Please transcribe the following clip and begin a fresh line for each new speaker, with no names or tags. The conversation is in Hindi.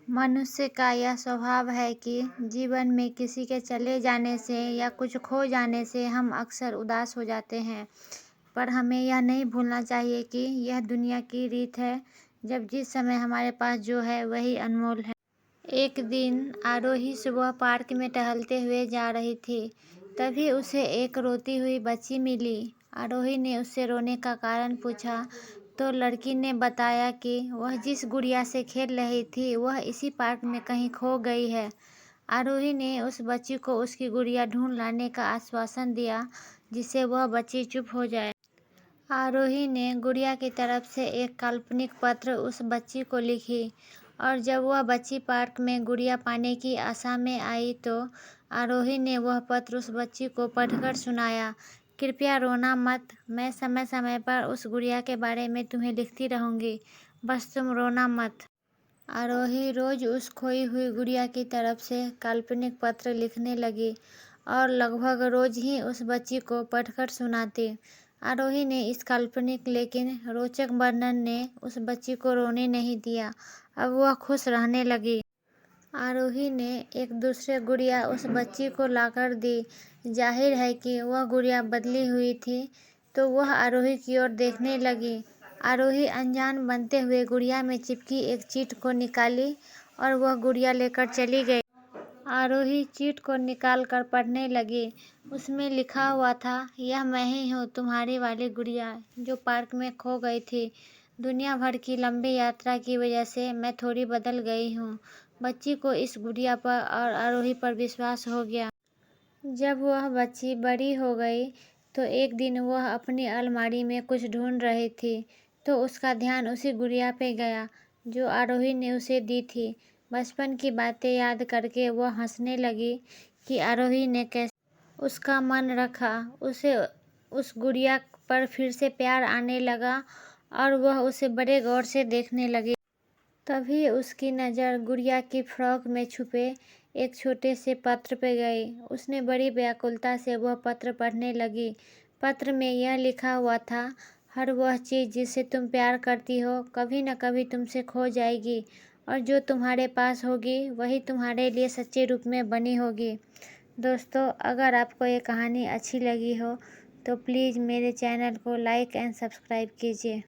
मनुष्य का यह स्वभाव है कि जीवन में किसी के चले जाने से या कुछ खो जाने से हम अक्सर उदास हो जाते हैं। पर हमें यह नहीं भूलना चाहिए कि यह दुनिया की रीत है, जब जिस समय हमारे पास जो है वही अनमोल है। एक दिन आरोही सुबह पार्क में टहलते हुए जा रही थी। तभी उसे एक रोती हुई बच्ची मिली। आरोही ने उससे रोने का कारण पूछा तो लड़की ने बताया कि वह जिस गुड़िया से खेल रही थी वह इसी पार्क में कहीं खो गई है। आरोही ने उस बच्ची को उसकी गुड़िया ढूंढ लाने का आश्वासन दिया, जिससे वह बच्ची चुप हो जाए। आरोही ने गुड़िया की तरफ से एक काल्पनिक पत्र उस बच्ची को लिखी और जब वह बच्ची पार्क में गुड़िया पाने की आशा में आई तो आरोही ने वह पत्र उस बच्ची को पढ़कर सुनाया। कृपया रोना मत, मैं समय समय पर उस गुड़िया के बारे में तुम्हें लिखती रहूंगी, बस तुम रोना मत। आरोही रोज उस खोई हुई गुड़िया की तरफ से काल्पनिक पत्र लिखने लगी और लगभग रोज ही उस बच्ची को पढ़कर सुनाती। आरोही ने इस काल्पनिक लेकिन रोचक वर्णन ने उस बच्ची को रोने नहीं दिया। अब वह खुश रहने लगी। आरोही ने एक दूसरे गुड़िया उस बच्ची को लाकर दी। जाहिर है कि वह गुड़िया बदली हुई थी, तो वह आरोही की ओर देखने लगी। आरोही अनजान बनते हुए गुड़िया में चिपकी एक चीट को निकाली और वह गुड़िया लेकर चली गई। आरोही चीट को निकाल कर पढ़ने लगी। उसमें लिखा हुआ था, यह मैं ही हूँ, तुम्हारी वाली गुड़िया जो पार्क में खो गई थी। दुनिया भर की लंबी यात्रा की वजह से मैं थोड़ी बदल गई हूँ। बच्ची को इस गुड़िया पर और आरोही पर विश्वास हो गया। जब वह बच्ची बड़ी हो गई तो एक दिन वह अपनी अलमारी में कुछ ढूंढ रही थी, तो उसका ध्यान उसी गुड़िया पे गया जो आरोही ने उसे दी थी। बचपन की बातें याद करके वह हंसने लगी कि आरोही ने कैसे उसका मन रखा। उसे उस गुड़िया पर फिर से प्यार आने लगा और वह उसे बड़े गौर से देखने लगी। तभी उसकी नज़र गुड़िया की फ्रॉक में छुपे एक छोटे से पत्र पे गई। उसने बड़ी व्याकुलता से वह पत्र पढ़ने लगी। पत्र में यह लिखा हुआ था, हर वह चीज़ जिससे तुम प्यार करती हो कभी न कभी तुमसे खो जाएगी और जो तुम्हारे पास होगी वही तुम्हारे लिए सच्चे रूप में बनी होगी। दोस्तों, अगर आपको ये कहानी अच्छी लगी हो तो प्लीज़ मेरे चैनल को लाइक एंड सब्सक्राइब कीजिए।